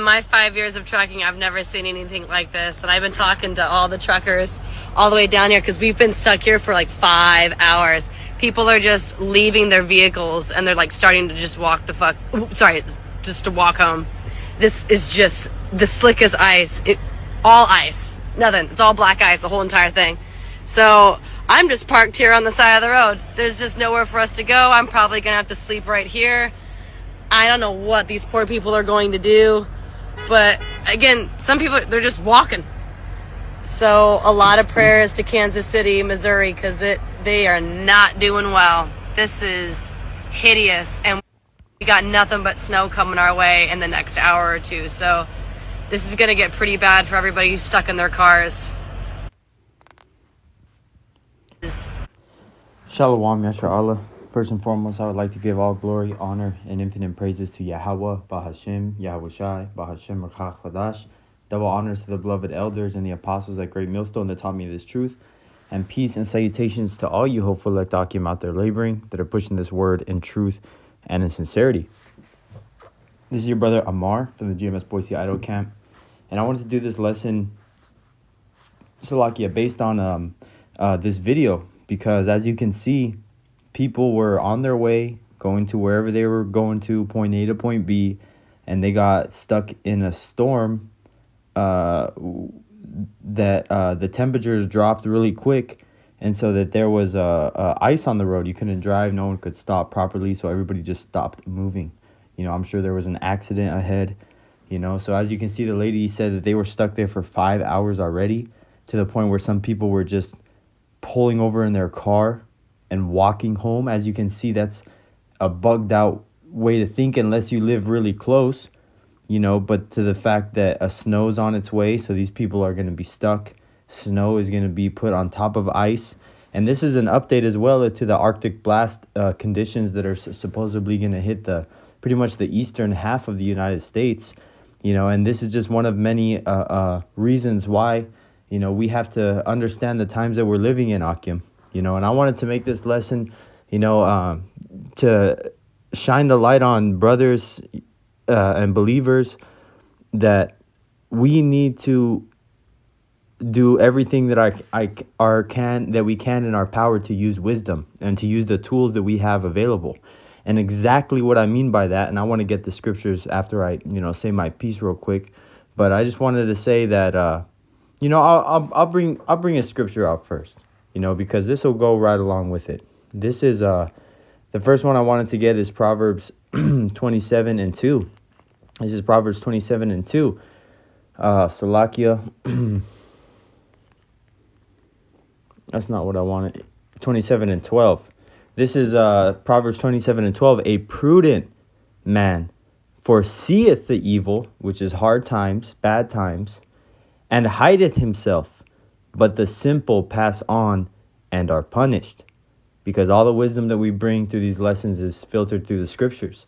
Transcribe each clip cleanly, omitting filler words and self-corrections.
In my 5 years of trucking, I've never seen anything like this. And I've been talking to all the truckers all the way down here because we've been stuck here for like 5 hours. People are just leaving their vehicles and they're like starting to just walk just to walk home. This is just the slickest ice. All ice. Nothing. It's all black ice, the whole entire thing. So I'm just parked here on the side of the road. There's just nowhere for us to go. I'm probably going to have to sleep right here. I don't know what these poor people are going to do. But again, some people, they're just walking. So a lot of prayers to Kansas City, Missouri, because they are not doing well. This is hideous. And we got nothing but snow coming our way in the next hour or two. So this is going to get pretty bad for everybody who's stuck in their cars. Shalom, Yashar Allah. First and foremost, I would like to give all glory, honor, and infinite praises to Yahweh, Bahashem, Yahweh Shai, Bahashem, Rachach Chadash. Double honors to the beloved elders and the apostles at Great Millstone that taught me this truth. And peace and salutations to all you hopeful Akim out there laboring, that are pushing this word in truth and in sincerity. This is your brother Amar from the GMS Boise Idol Camp. And I wanted to do this lesson, Salakia, based on this video, because as you can see, people were on their way going to wherever they were going to, point A to point B, and they got stuck in a storm that the temperatures dropped really quick, and so that there was ice on the road. You couldn't drive, no one could stop properly, so everybody just stopped moving. I'm sure there was an accident ahead, so as you can see, the lady said that they were stuck there for 5 hours already, to the point where some people were just pulling over in their car and walking home. As you can see, that's a bugged out way to think unless you live really close, but to the fact that a snow's on its way, so these people are going to be stuck. Snow is going to be put on top of ice. And this is an update as well to the Arctic blast conditions that are supposedly going to hit pretty much the eastern half of the United States, and this is just one of many reasons why, we have to understand the times that we're living in, Akim. And I wanted to make this lesson, to shine the light on brothers and believers that we need to do everything that we can in our power to use wisdom and to use the tools that we have available. And exactly what I mean by that, and I want to get the scriptures after I, say my piece real quick, but I just wanted to say that, I'll bring a scripture out first. Because this will go right along with it. This is the first one I wanted to get is Proverbs 27:2. This is Proverbs 27:2. Salakia. That's not what I wanted. 27:12. This is Proverbs 27:12. A prudent man foreseeth the evil, which is hard times, bad times, and hideth himself. But the simple pass on and are punished, because all the wisdom that we bring through these lessons is filtered through the scriptures.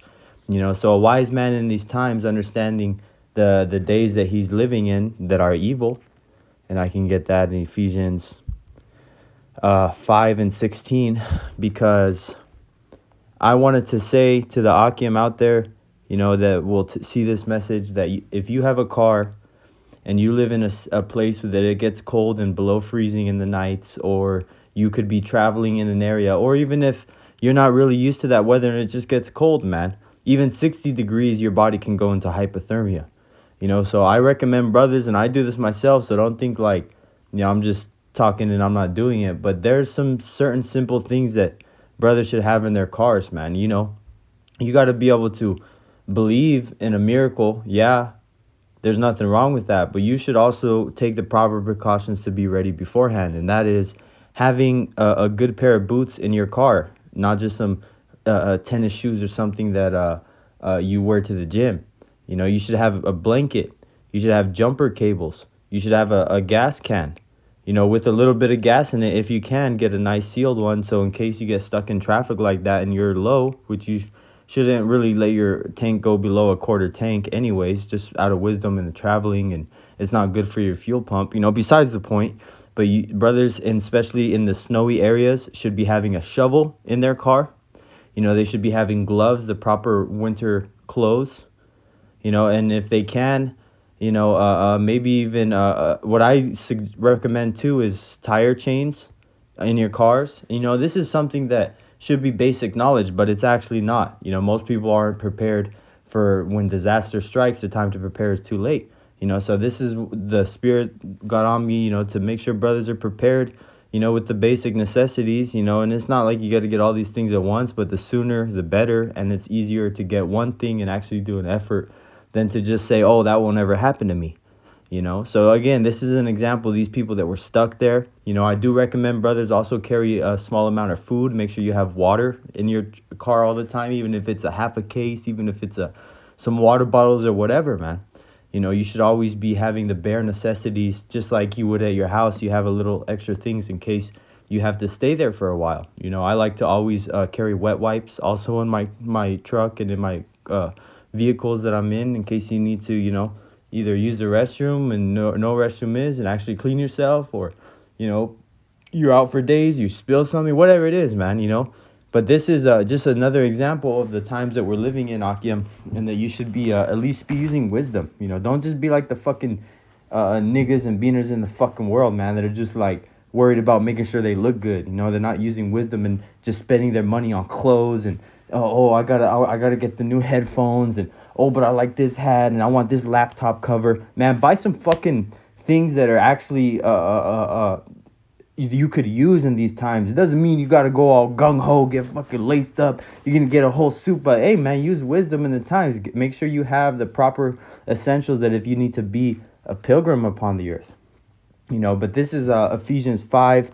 So a wise man in these times, understanding the days that he's living in that are evil, and I can get that in Ephesians 5:16, because I wanted to say to the Akim out there, that will see this message, that if you have a car and you live in a place that it gets cold and below freezing in the nights, or you could be traveling in an area, or even if you're not really used to that weather and it just gets cold, man, even 60 degrees, your body can go into hypothermia. So I recommend brothers, and I do this myself, so don't think like, I'm just talking and I'm not doing it, but there's some certain simple things that brothers should have in their cars, man. You got to be able to believe in a miracle. Yeah, there's nothing wrong with that, but you should also take the proper precautions to be ready beforehand, and that is having a good pair of boots in your car, not just some tennis shoes or something that you wear to the gym. You should have a blanket. You should have jumper cables. You should have a gas can, with a little bit of gas in it. If you can, get a nice sealed one, so in case you get stuck in traffic like that and you're low, which you shouldn't really let your tank go below a quarter tank anyways, just out of wisdom in the traveling, and it's not good for your fuel pump, besides the point. But brothers, and especially in the snowy areas, should be having a shovel in their car. They should be having gloves, the proper winter clothes. And if they can, maybe even what I recommend too is tire chains in your cars. This is something that should be basic knowledge, but it's actually not. Most people aren't prepared for when disaster strikes. The time to prepare is too late. So this is the Spirit got on me, to make sure brothers are prepared, with the basic necessities, and it's not like you got to get all these things at once, but the sooner the better, and it's easier to get one thing and actually do an effort than to just say, oh, that will never happen to me. So again, this is an example of these people that were stuck there. I do recommend brothers also carry a small amount of food. Make sure you have water in your car all the time, even if it's a half a case, even if it's some water bottles or whatever, man. You should always be having the bare necessities, just like you would at your house. You have a little extra things in case you have to stay there for a while. I like to always carry wet wipes also in my truck and in my vehicles that I'm in case you need to, either use the restroom and no restroom is and actually clean yourself, or, you're out for days, you spill something, whatever it is, man, But this is just another example of the times that we're living in, Akim, and that you should be at least be using wisdom. Don't just be like the fucking niggas and beaners in the fucking world, man, that are just like worried about making sure they look good. They're not using wisdom and just spending their money on clothes and I gotta get the new headphones and but I like this hat and I want this laptop cover. Man, buy some fucking things that are actually you could use in these times. It doesn't mean you got to go all gung-ho, get fucking laced up. You're going to get a whole suit. But, hey, man, use wisdom in the times. Make sure you have the proper essentials that if you need to be a pilgrim upon the earth. But this is Ephesians 5,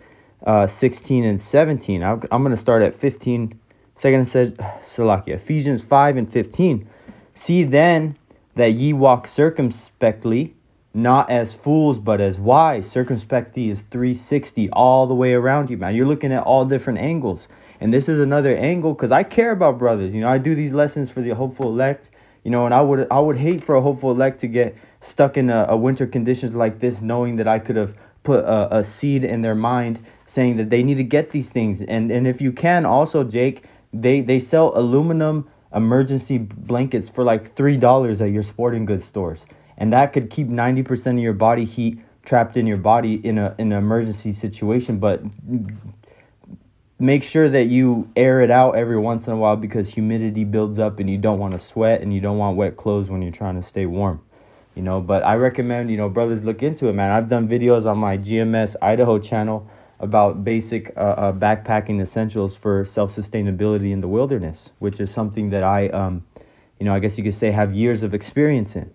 16 and 17. I'm going to start at 15. Second said, Salakia. Ephesians 5 and 15. See then that ye walk circumspectly, not as fools, but as wise. Circumspectly is 360 all the way around you, man. You're looking at all different angles. And this is another angle because I care about brothers. I do these lessons for the hopeful elect, and I would hate for a hopeful elect to get stuck in a winter conditions like this, knowing that I could have put a seed in their mind saying that they need to get these things. And if you can also, Jake, they sell aluminum emergency blankets for like $3 at your sporting goods stores. And that could keep 90% of your body heat trapped in your body in an emergency situation. But make sure that you air it out every once in a while because humidity builds up and you don't want to sweat and you don't want wet clothes when you're trying to stay warm. But I recommend, brothers look into it, man. I've done videos on my GMS Idaho channel about basic backpacking essentials for self-sustainability in the wilderness, which is something that I guess you could say have years of experience in.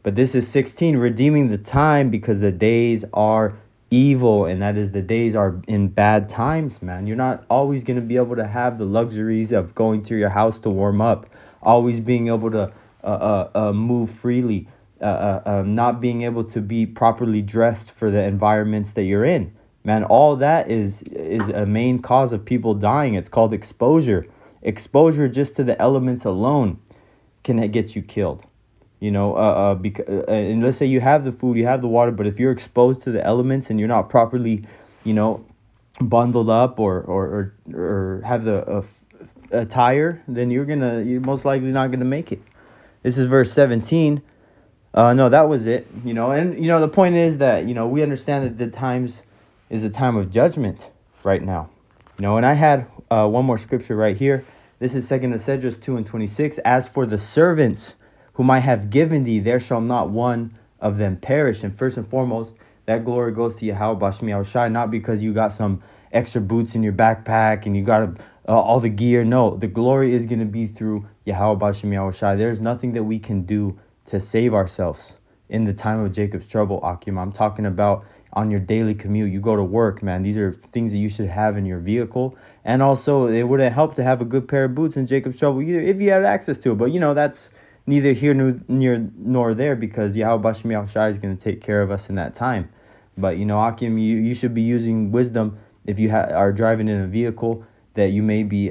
But this is 16, redeeming the time because the days are evil, and that is the days are in bad times, man. You're not always going to be able to have the luxuries of going to your house to warm up, always being able to move freely, not being able to be properly dressed for the environments that you're in. Man, all that is a main cause of people dying. It's called exposure. Exposure just to the elements alone can get you killed. And let's say you have the food, you have the water, but if you're exposed to the elements and you're not properly, bundled up or have the attire, then you're most likely not gonna make it. This is verse 17. No, that was it. And the point is that we understand that the times is a time of judgment right now. And I had one more scripture right here. This is 2 Esdras 2 and 26. As for the servants whom I have given thee, there shall not one of them perish. And first and foremost, that glory goes to Yahweh Bashmi Al-Shai, not because you got some extra boots in your backpack and you got all the gear. No, the glory is going to be through Yahweh Bashmi Al-Shai. There's nothing that we can do to save ourselves in the time of Jacob's trouble, Akim. I'm talking about on your daily commute. You go to work, man. These are things that you should have in your vehicle. And also, it wouldn't help to have a good pair of boots in Jacob's trouble either if you had access to it. But, that's neither here nor there because Yahweh Bashmi Al-Shai is going to take care of us in that time. But, Akim, you should be using wisdom if you are driving in a vehicle that you may be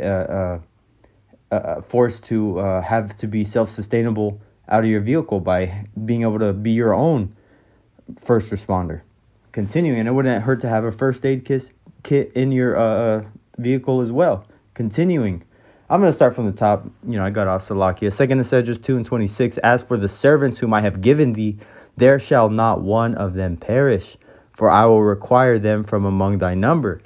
forced to have to be self-sustainable out of your vehicle by being able to be your own first responder. Continuing, and it wouldn't hurt to have a first aid kit in your vehicle as well. Continuing, I'm going to start from the top. I got off Salakia. 2 Esdras 2:26. As for the servants whom I have given thee, there shall not one of them perish, for I will require them from among thy number.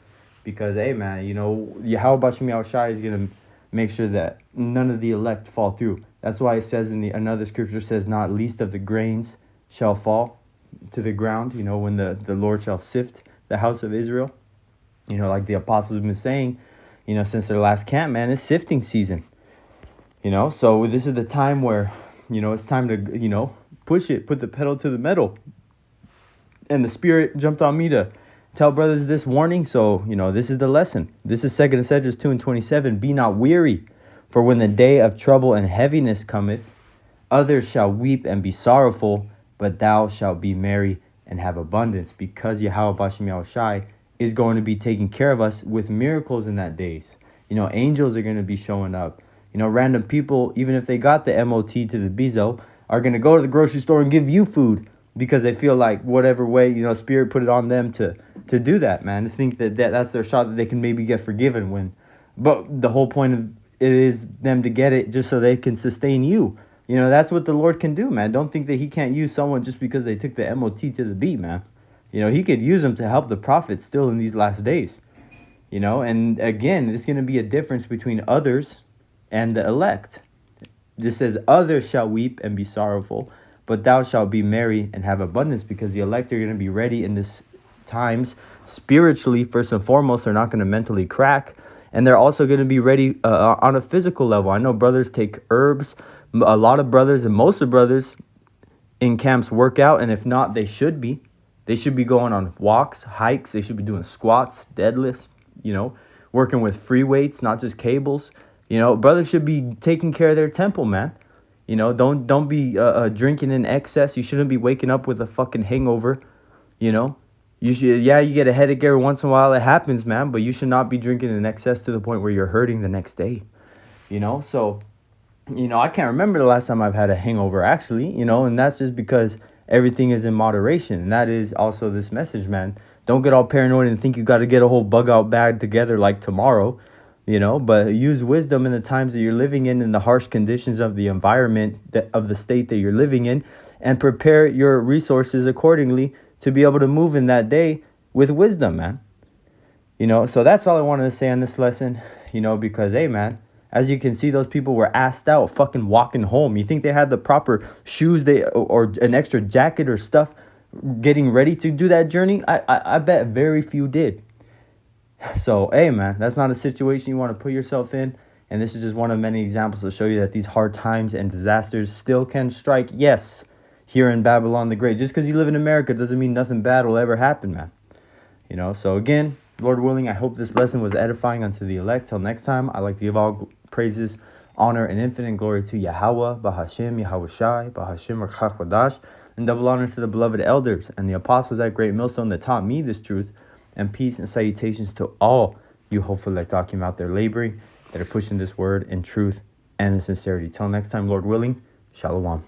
Because, hey, man, Yahweh Bashem Yahushai is going to make sure that none of the elect fall through. That's why it says in another scripture says, not least of the grains shall fall to the ground, when the Lord shall sift the house of Israel. Like the apostles have been saying, since their last camp, man, it's sifting season. So this is the time where, it's time to, push it, put the pedal to the metal. And the Spirit jumped on me to tell brothers this warning. So, this is the lesson. This is 2 Esdras 2:27. Be not weary, for when the day of trouble and heaviness cometh, others shall weep and be sorrowful, but thou shalt be merry and have abundance, because Yahweh Bashem Yahushai is going to be taking care of us with miracles in that days. Angels are going to be showing up. Random people, even if they got the MOT to the Bizo, are going to go to the grocery store and give you food because they feel like whatever way, Spirit put it on them to do that, man. To think that's their shot that they can maybe get forgiven but the whole point of it is them to get it just so they can sustain you. That's what the Lord can do, man. Don't think that he can't use someone just because they took the MOT to the beat, man. He could use them to help the prophets still in these last days. And again, there's going to be a difference between others and the elect. This says, others shall weep and be sorrowful, but thou shalt be merry and have abundance, because the elect are going to be ready in this times spiritually. First and foremost, they're not going to mentally crack, and they're also going to be ready on a physical level. I know brothers take herbs. A lot of brothers and most of the brothers in camps work out, and if not, they should be. They should be going on walks, hikes. They should be doing squats, deadlifts, working with free weights, not just cables. Brothers should be taking care of their temple, man. Don't be drinking in excess. You shouldn't be waking up with a fucking hangover. You should, you get a headache every once in a while. It happens, man. But you should not be drinking in excess to the point where you're hurting the next day. So, I can't remember the last time I've had a hangover, actually, and that's just because everything is in moderation. And that is also this message, man. Don't get all paranoid and think you got to get a whole bug out bag together like tomorrow, but use wisdom in the times that you're living in the harsh conditions of the environment, of the state that you're living in, and prepare your resources accordingly to be able to move in that day with wisdom, man. So that's all I wanted to say on this lesson, because, hey, man, as you can see, those people were assed out fucking walking home. You think they had the proper shoes or an extra jacket or stuff getting ready to do that journey? I bet very few did. So, hey, man, that's not a situation you want to put yourself in. And this is just one of many examples to show you that these hard times and disasters still can strike. Yes, here in Babylon the Great. Just because you live in America doesn't mean nothing bad will ever happen, man. So again, Lord willing, I hope this lesson was edifying unto the elect. Till next time, I'd like to give all praises, honor, and infinite glory to Yahweh, Bahashem, Yahushai, Bahashem, Rachach Wadash, and double honors to the beloved elders and the apostles at Great Millstone that taught me this truth, and peace and salutations to all you hopeful Lektakim out there laboring, that are pushing this word in truth and in sincerity. Till next time, Lord willing, Shalom.